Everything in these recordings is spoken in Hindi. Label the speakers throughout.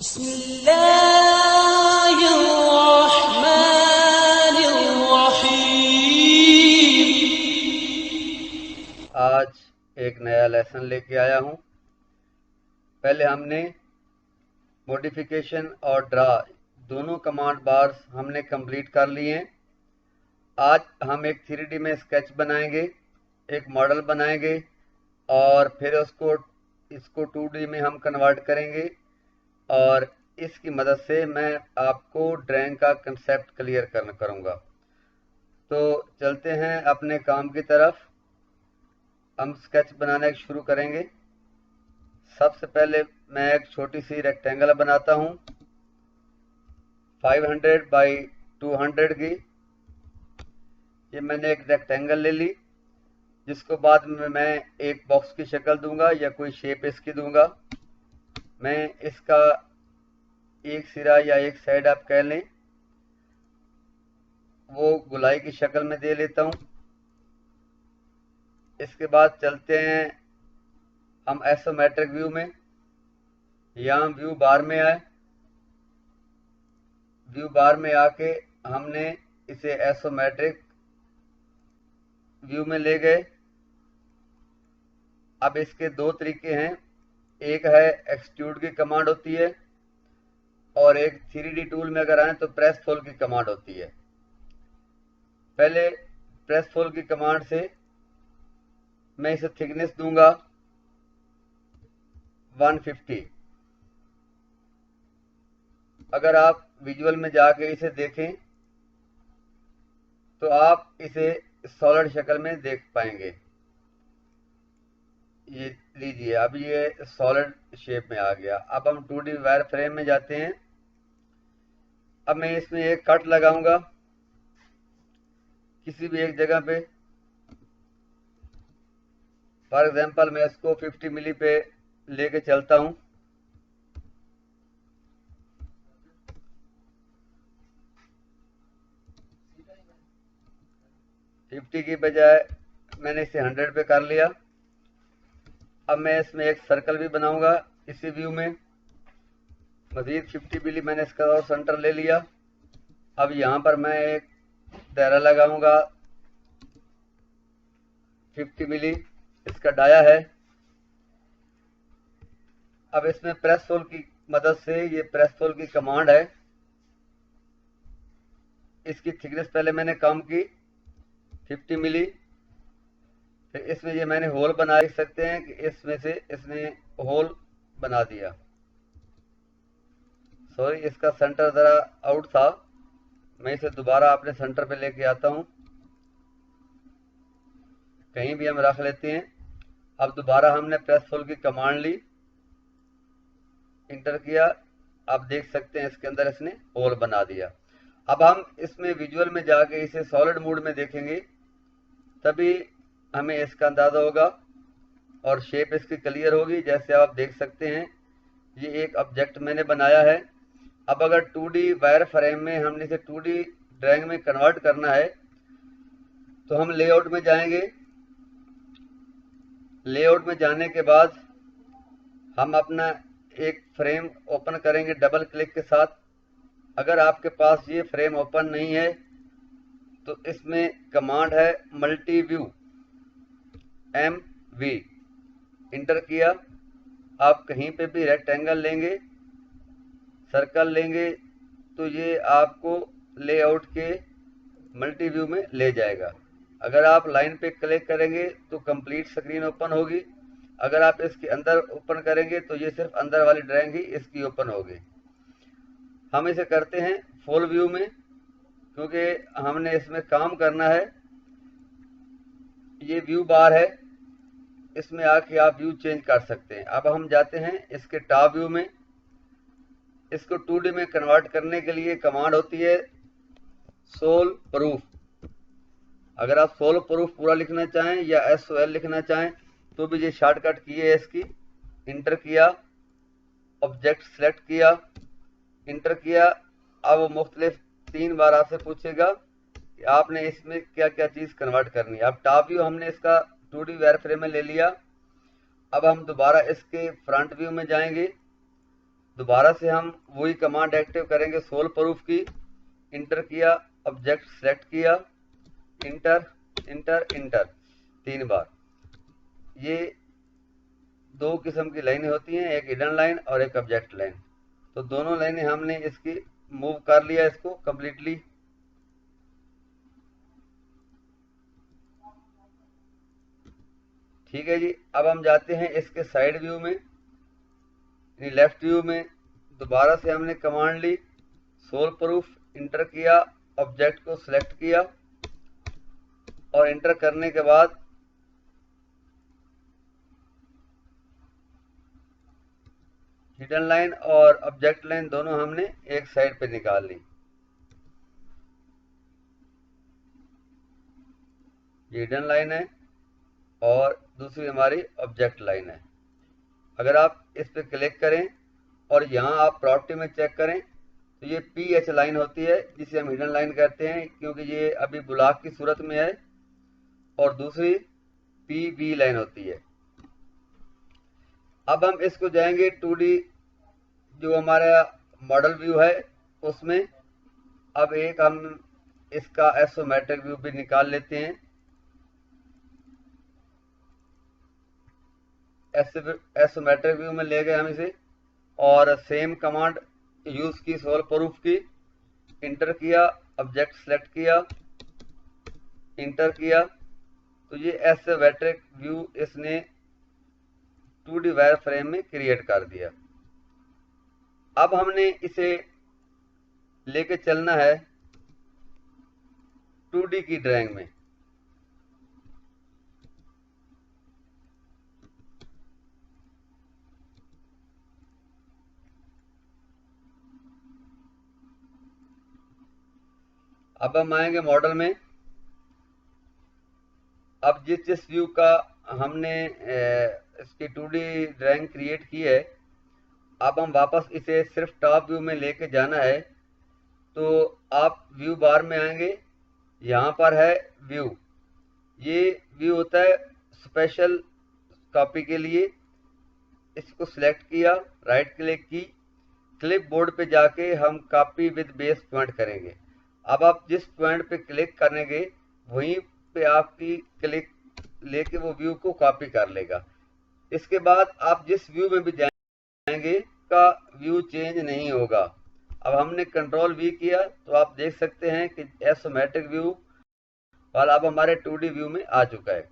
Speaker 1: बिस्मिल्लाहिर्रहमानिर्रहीम। आज एक नया लेसन लेके आया हूँ। पहले हमने मॉडिफिकेशन और ड्रा दोनों कमांड बार्स हमने कंप्लीट कर लिए हैं। आज हम एक 3D में स्केच बनाएंगे, एक मॉडल बनाएंगे और फिर इसको 2D में हम कन्वर्ट करेंगे और इसकी मदद से मैं आपको ड्राइंग का कंसेप्ट क्लियर करूँगा। तो चलते हैं अपने काम की तरफ। हम स्केच बनाना शुरू करेंगे। सबसे पहले मैं एक छोटी सी रेक्टेंगल बनाता हूँ 500 बाई 200 की। ये मैंने एक रेक्टेंगल ले ली, जिसको बाद में मैं एक बॉक्स की शक्ल दूंगा या कोई शेप इसकी दूंगा। मैं इसका एक सिरा या एक साइड आप कह लें वो गोलाई की शक्ल में दे लेता हूँ। इसके बाद चलते हैं हम आइसोमेट्रिक व्यू में। यहाँ व्यू बार में आए, व्यू बार में आके हमने इसे आइसोमेट्रिक व्यू में ले गए। अब इसके दो तरीके हैं, एक है एक्सट्रूड की कमांड होती है और एक 3D टूल में अगर आए तो प्रेस फोल्ड की कमांड होती है। पहले प्रेस फोल्ड की कमांड से मैं इसे थिकनेस दूंगा 150। अगर आप विजुअल में जाके इसे देखें तो आप इसे सॉलिड शक्ल में देख पाएंगे। ये लीजिए, अब ये सॉलिड शेप में आ गया। अब हम 2D वायर फ्रेम में जाते हैं। अब मैं इसमें एक कट लगाऊंगा किसी भी एक जगह पे। फॉर एग्जांपल मैं इसको 50 मिली पे लेके चलता हूं। फिफ्टी की बजाय मैंने इसे 100 पे कर लिया। अब मैं इसमें एक सर्कल भी बनाऊंगा इसी व्यू में। मजीद 50 मिली मैंने इसका और सेंटर ले लिया। अब यहाँ पर मैं एक दायरा लगाऊंगा 50 मिली, इसका डाया है। अब इसमें प्रेस होल की मदद से, ये प्रेस होल की कमांड है, इसकी थिकनेस पहले मैंने कम की 50 मिली। फिर इसमें ये मैंने होल बना सकते हैं कि इसमें से इसने होल बना दिया। सॉरी, इसका सेंटर ज़रा आउट था, मैं इसे दोबारा अपने सेंटर पे लेके आता हूँ। कहीं भी हम रख लेते हैं। अब दोबारा हमने प्रेस होल की कमांड ली, इंटर किया। आप देख सकते हैं इसके अंदर इसने होल बना दिया। अब हम इसमें विजुअल में जाके इसे सॉलिड मोड में देखेंगे, तभी हमें इसका अंदाजा होगा और शेप इसकी क्लियर होगी। जैसे आप देख सकते हैं ये एक ऑब्जेक्ट मैंने बनाया है। अब अगर 2D वायर फ्रेम में हमने इसे 2D ड्राइंग में कन्वर्ट करना है तो हम लेआउट में जाएंगे। लेआउट में जाने के बाद हम अपना एक फ्रेम ओपन करेंगे डबल क्लिक के साथ। अगर आपके पास ये फ्रेम ओपन नहीं है तो इसमें कमांड है मल्टी व्यू MV, इंटर किया। आप कहीं पे भी रेक्टेंगल लेंगे, सर्कल लेंगे तो ये आपको लेआउट के मल्टी व्यू में ले जाएगा। अगर आप लाइन पे क्लिक करेंगे तो कंप्लीट स्क्रीन ओपन होगी। अगर आप इसके अंदर ओपन करेंगे तो ये सिर्फ अंदर वाली ड्राइंग ही इसकी ओपन होगी। हम इसे करते हैं फुल व्यू में, क्योंकि हमने इसमें काम करना है। ये व्यू बार है, इसमें आके आप व्यू चेंज कर सकते हैं। अब हम जाते हैं इसके टॉप व्यू में। इसको 2D में कन्वर्ट करने के लिए कमांड होती है सोल प्रूफ। अगर आप सोल प्रूफ पूरा लिखना चाहें या SOL लिखना चाहें तो भी ये शॉर्टकट की है इसकी। इंटर किया, ऑब्जेक्ट सेलेक्ट किया, इंटर किया। अब वो मुख्तलिफ 3 बार आपसे पूछेगा कि आपने इसमें क्या क्या चीज़ कन्वर्ट करनी है। अब टॉप व्यू हमने इसका 2D वायर फ्रेम में ले लिया। अब हम दोबारा इसके फ्रंट व्यू में जाएंगे। दोबारा से हम वही कमांड एक्टिव करेंगे सोल प्रूफ की, इंटर किया, ऑब्जेक्ट सेलेक्ट किया, इंटर इंटर इंटर 3 बार। ये 2 किस्म की लाइनें होती हैं, एक हिडन लाइन और एक ऑब्जेक्ट लाइन। तो दोनों लाइनें हमने इसकी मूव कर लिया इसको कंप्लीटली। ठीक है जी। अब हम जाते हैं इसके साइड व्यू में, लेफ्ट व्यू में। दोबारा से हमने कमांड ली सोल प्रूफ, इंटर किया, ऑब्जेक्ट को सिलेक्ट किया और इंटर करने के बाद हिडन लाइन और ऑब्जेक्ट लाइन दोनों हमने एक साइड पे निकाल ली। ये हिडन लाइन है और दूसरी हमारी ऑब्जेक्ट लाइन है। अगर आप इस पे क्लिक करें और यहाँ आप प्रॉपर्टी में चेक करें तो ये PH लाइन होती है जिसे हम हिडन लाइन कहते हैं, क्योंकि ये अभी ब्लॉक की सूरत में है, और दूसरी PV लाइन होती है। अब हम इसको जाएंगे 2D जो हमारा मॉडल व्यू है उसमें। अब एक हम इसका आइसोमेट्रिक व्यू भी निकाल लेते हैं। आइसोमेट्रिक व्यू में ले गए हम इसे और सेम कमांड यूज की सोल प्रूफ की, इंटर किया, ऑब्जेक्ट सेलेक्ट किया, इंटर किया। तो ये आइसोमेट्रिक व्यू इसने 2D वायर फ्रेम में क्रिएट कर दिया। अब हमने इसे लेके चलना है 2D की ड्राइंग में। अब हम आएंगे मॉडल में। अब जिस व्यू का हमने इसकी 2D ड्राइंग क्रिएट की है, अब हम वापस इसे सिर्फ टॉप व्यू में लेके जाना है। तो आप व्यू बार में आएंगे, यहाँ पर है व्यू। ये व्यू होता है स्पेशल कॉपी के लिए। इसको सिलेक्ट किया, राइट क्लिक की, क्लिप बोर्ड पे जाके हम कॉपी विद बेस पॉइंट करेंगे। अब आप जिस पॉइंट पे क्लिक करेंगे वहीं पे आपकी क्लिक लेके वो व्यू को कॉपी कर लेगा। इसके बाद आप जिस व्यू में भी जाएंगे का व्यू चेंज नहीं होगा। अब हमने कंट्रोल V किया तो आप देख सकते हैं कि आइसोमेट्रिक व्यू वाला अब हमारे 2D व्यू में आ चुका है।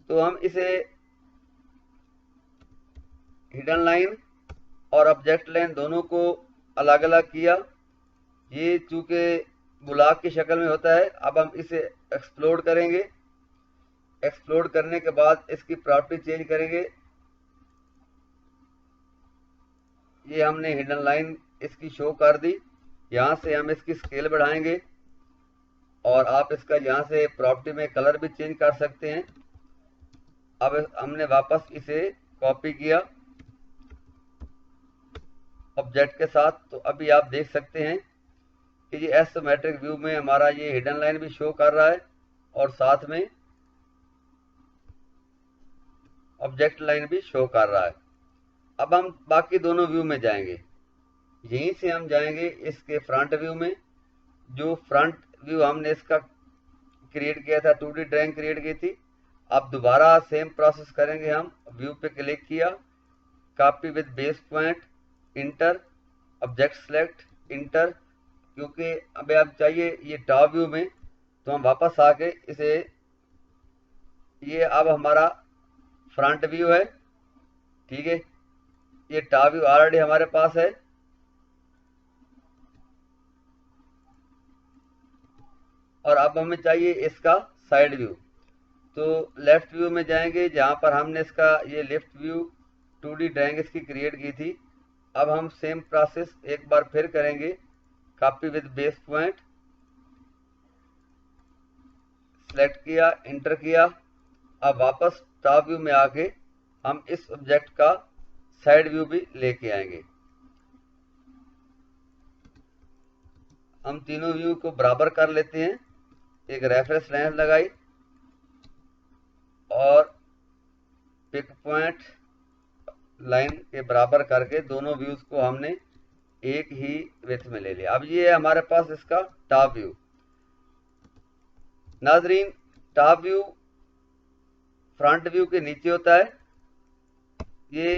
Speaker 1: तो हम इसे हिडन लाइन और ऑब्जेक्ट लाइन दोनों को अलग अलग किया। ये चूंकि ब्लॉक की शक्ल में होता है, अब हम इसे एक्सप्लोड करेंगे। एक्सप्लोड करने के बाद इसकी प्रॉपर्टी चेंज करेंगे। ये हमने हिडन लाइन इसकी शो कर दी। यहाँ से हम इसकी स्केल बढ़ाएंगे और आप इसका यहाँ से प्रॉपर्टी में कलर भी चेंज कर सकते हैं। अब हमने वापस इसे कॉपी किया ऑब्जेक्ट के साथ। तो अभी आप देख सकते हैं कि ये आइसोमेट्रिक व्यू में हमारा ये हिडन लाइन भी शो कर रहा है और साथ में ऑब्जेक्ट लाइन भी शो कर रहा है। अब हम बाकी दोनों व्यू में जाएंगे। यहीं से हम जाएंगे इसके फ्रंट व्यू में। जो फ्रंट व्यू हमने इसका क्रिएट किया था, 2D ड्राइंग क्रिएट की थी। अब दोबारा सेम प्रोसेस करेंगे। हम व्यू पे क्लिक किया, copy with base point, inter, object select, inter. क्योंकि अब आप चाहिए ये टॉप व्यू में, तो हम वापस आके इसे, ये अब हमारा फ्रंट व्यू है। ठीक है, ये टॉप व्यू ऑलरेडी हमारे पास है। और अब हमें चाहिए इसका साइड व्यू। तो लेफ्ट व्यू में जाएंगे जहां पर हमने इसका ये लेफ्ट व्यू 2D ड्राइंग इसकी क्रिएट की थी। अब हम सेम प्रोसेस एक बार फिर करेंगे, copy with base point, select किया, इंटर किया। अब वापस टॉप व्यू में आके हम इस ऑब्जेक्ट का साइड व्यू भी लेके आएंगे। हम तीनों व्यू को बराबर कर लेते हैं। एक रेफरेंस लाइन लगाई और पिक पॉइंट लाइन के बराबर करके दोनों व्यूज को हमने एक ही विड्थ में ले लिया। अब ये है हमारे पास इसका टॉप व्यू। नाजरीन, टॉप व्यू फ्रंट व्यू के नीचे होता है। ये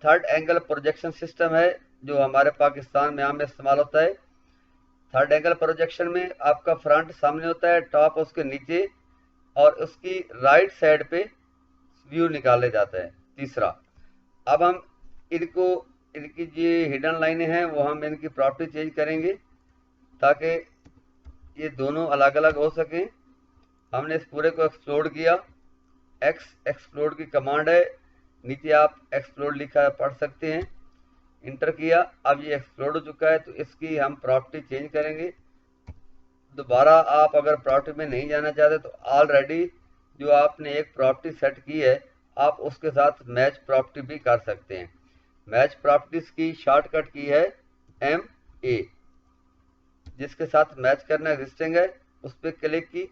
Speaker 1: थर्ड एंगल प्रोजेक्शन सिस्टम है जो हमारे पाकिस्तान में आम इस्तेमाल होता है। थर्ड एंगल प्रोजेक्शन में आपका फ्रंट सामने होता है, टॉप उसके नीचे, और उसकी राइट साइड पे व्यू निकाले जाता है। तीसरा, अब हम इनकी जो हिडन लाइनें हैं वो हम इनकी प्रॉपर्टी चेंज करेंगे ताकि ये दोनों अलग अलग हो सकें। हमने इस पूरे को एक्सप्लोड किया। एक्सप्लोड की कमांड है, नीचे आप एक्सप्लोड लिखा पढ़ सकते हैं, इंटर किया। अब ये एक्सप्लोड हो चुका है तो इसकी हम प्रॉपर्टी चेंज करेंगे। दोबारा आप अगर प्रॉपर्टी में नहीं जाना चाहते तो ऑलरेडी जो आपने एक प्रॉपर्टी सेट की है आप उसके साथ मैच प्रॉपर्टी भी कर सकते हैं। मैच प्रॉपर्टीज की शॉर्टकट की है MA, जिसके साथ मैच करना एग्जिस्टिंग है उस पर क्लिक की।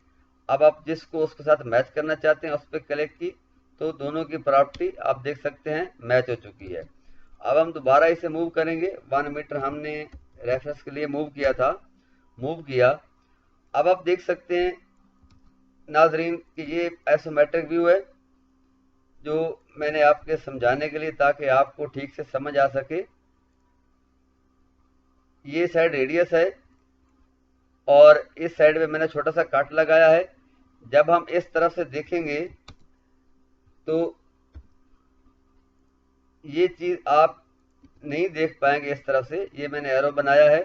Speaker 1: अब आप जिसको उसके साथ मैच करना चाहते हैं उस पर क्लिक की तो दोनों की प्रॉपर्टी आप देख सकते हैं मैच हो चुकी है। अब हम दोबारा इसे मूव करेंगे। 1 मीटर हमने रेफरेंस के लिए मूव किया था, मूव किया। अब आप देख सकते हैं नाजरीन कि ये आइसोमेट्रिक व्यू है जो मैंने आपके समझाने के लिए ताकि आपको ठीक से समझ आ सके। ये साइड रेडियस है और इस साइड में मैंने छोटा सा कट लगाया है। जब हम इस तरफ से देखेंगे तो ये चीज आप नहीं देख पाएंगे इस तरफ से। ये मैंने एरो बनाया है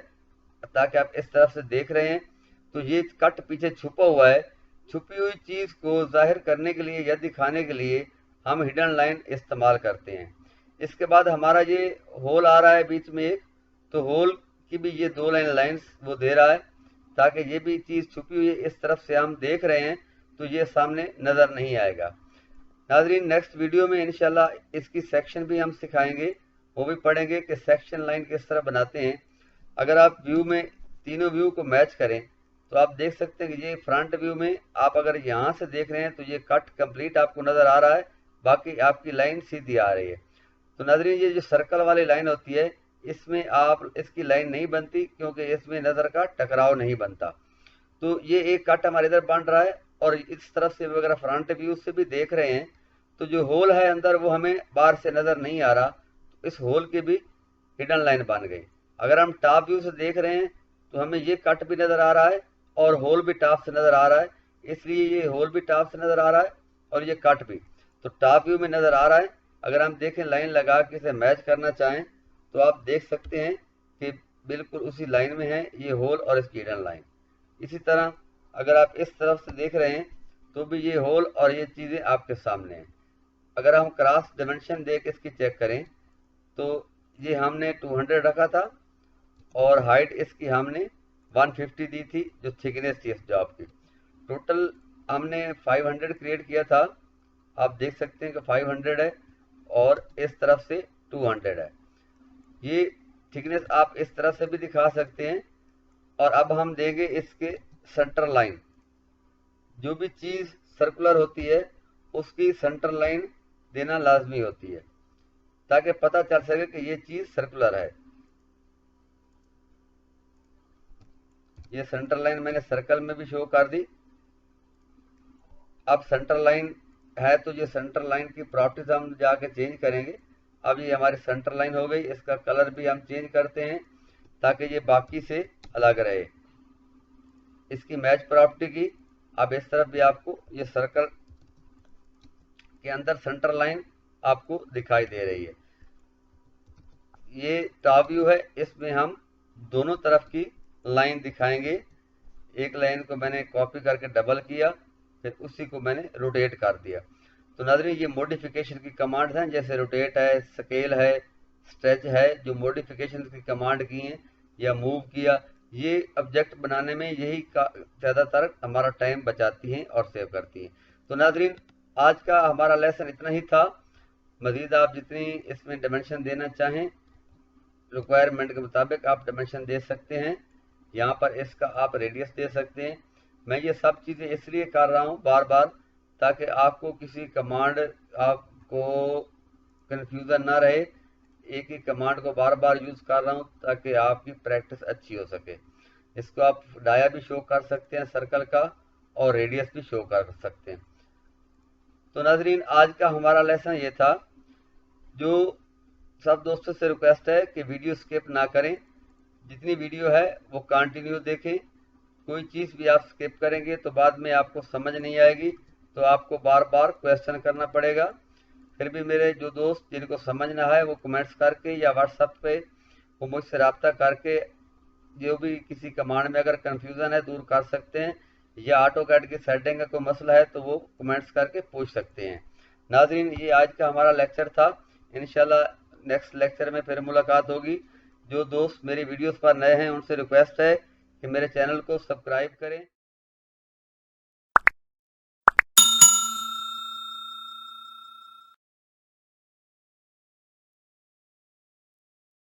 Speaker 1: ताकि आप इस तरफ से देख रहे हैं तो ये कट पीछे छुपा हुआ है। छुपी हुई चीज को जाहिर करने के लिए या दिखाने के लिए हम हिडन लाइन इस्तेमाल करते हैं। इसके बाद हमारा ये होल आ रहा है बीच में एक, तो होल की भी ये 2 लाइन्स वो दे रहा है ताकि ये भी चीज छुपी हुई इस तरफ से हम देख रहे हैं तो ये सामने नजर नहीं आएगा। नाजरीन, नेक्स्ट वीडियो में इंशाल्लाह इसकी सेक्शन भी हम सिखाएंगे, वो भी पढ़ेंगे कि सेक्शन लाइन किस तरह बनाते हैं। अगर आप व्यू में तीनों व्यू को मैच करें तो आप देख सकते हैं कि ये फ्रंट व्यू में आप अगर यहाँ से देख रहे हैं तो ये कट कंप्लीट आपको नजर आ रहा है, बाकी आपकी लाइन सीधी आ रही है। तो नाजरीन, ये जो सर्कल वाली लाइन होती है इसमें आप इसकी लाइन नहीं बनती क्योंकि इसमें नजर का टकराव नहीं बनता। तो ये एक कट हमारे इधर बन रहा है और इस तरफ से अगर फ्रंट व्यू से भी देख रहे हैं तो जो होल है अंदर वो हमें बाहर से नजर नहीं आ रहा, तो इस होल की भी हिडन लाइन बन गई। अगर हम टॉप व्यू से देख रहे हैं तो हमें ये कट भी नजर आ रहा है और होल भी टॉप से नजर आ रहा है, इसलिए ये होल भी टॉप से नजर आ रहा है और ये कट भी तो टॉप व्यू में नजर आ रहा है। अगर हम देखें लाइन लगा के इसे मैच करना चाहें तो आप देख सकते हैं कि बिल्कुल उसी लाइन में है ये होल और इसकी हिडन लाइन। इसी तरह अगर आप इस तरफ से देख रहे हैं तो भी ये होल और ये चीज़ें आपके सामने हैं। अगर हम क्रॉस डायमेंशन देख इसकी चेक करें तो ये हमने 200 रखा था और हाइट इसकी हमने 150 दी थी जो थिकनेस थी इस जॉब की। टोटल हमने 500 क्रिएट किया था, आप देख सकते हैं कि 500 है और इस तरफ से 200 है। ये थिकनेस आप इस तरह से भी दिखा सकते हैं। और अब हम देंगे इसके सेंटर लाइन। जो भी चीज सर्कुलर होती है उसकी सेंटर लाइन देना लाजमी होती है ताकि पता चल सके कि ये चीज सर्कुलर है। ये सेंटर लाइन मैंने सर्कल में भी शो कर दी। अब सेंटर लाइन है तो ये सेंटर लाइन की प्रॉपर्टीज हम जाके चेंज करेंगे। अब ये हमारी सेंटर लाइन हो गई, इसका कलर भी हम चेंज करते हैं ताकि ये बाकी से अलग रहे। इसकी मैच प्रॉपर्टी की अब इस तरफ भी आपको ये सर्कल के अंदर सेंटर लाइन आपको दिखाई दे रही है। ये टॉप व्यू है, इसमें हम दोनों तरफ की लाइन दिखाएंगे। एक लाइन को मैंने कॉपी करके डबल किया, फिर उसी को मैंने रोटेट कर दिया। तो नाज़रीन, ये मॉडिफिकेशन की कमांड हैं, जैसे रोटेट है, स्केल है, स्ट्रेच है, जो मॉडिफिकेशन की कमांड की हैं या मूव किया, ये ऑब्जेक्ट बनाने में यही ज़्यादातर हमारा टाइम बचाती हैं और सेव करती हैं। तो नाज़रीन, आज का हमारा लेसन इतना ही था। मज़ीद आप जितनी इसमें डायमेंशन देना चाहें रिक्वायरमेंट के मुताबिक आप डायमेंशन दे सकते हैं। यहाँ पर इसका आप रेडियस दे सकते हैं। मैं ये सब चीज़ें इसलिए कर रहा हूँ बार बार ताकि आपको किसी कमांड आपको कन्फ्यूज़न ना रहे, एक ही कमांड को बार बार यूज़ कर रहा हूँ ताकि आपकी प्रैक्टिस अच्छी हो सके। इसको आप डाया भी शो कर सकते हैं सर्कल का, और रेडियस भी शो कर सकते हैं। तो नाजरीन, आज का हमारा लेसन ये था। जो सब दोस्तों से रिक्वेस्ट है कि वीडियो स्किप ना करें, जितनी वीडियो है वो कंटिन्यू देखें। कोई चीज़ भी आप स्किप करेंगे तो बाद में आपको समझ नहीं आएगी, तो आपको बार बार क्वेश्चन करना पड़ेगा। फिर भी मेरे जो दोस्त जिनको समझना है वो कमेंट्स करके या व्हाट्सएप पे वो मुझसे रब्ता करके जो भी किसी कमांड में अगर कन्फ्यूज़न है दूर कर सकते हैं, या ऑटोकैड की सेटिंग का कोई मसला है तो वो कमेंट्स करके पूछ सकते हैं। नाजरीन, ये आज का हमारा लेक्चर था। इंशाल्लाह नेक्स्ट लेक्चर में फिर मुलाकात होगी। जो दोस्त मेरी वीडियोस पर नए हैं उनसे रिक्वेस्ट है कि मेरे चैनल को सब्सक्राइब करें।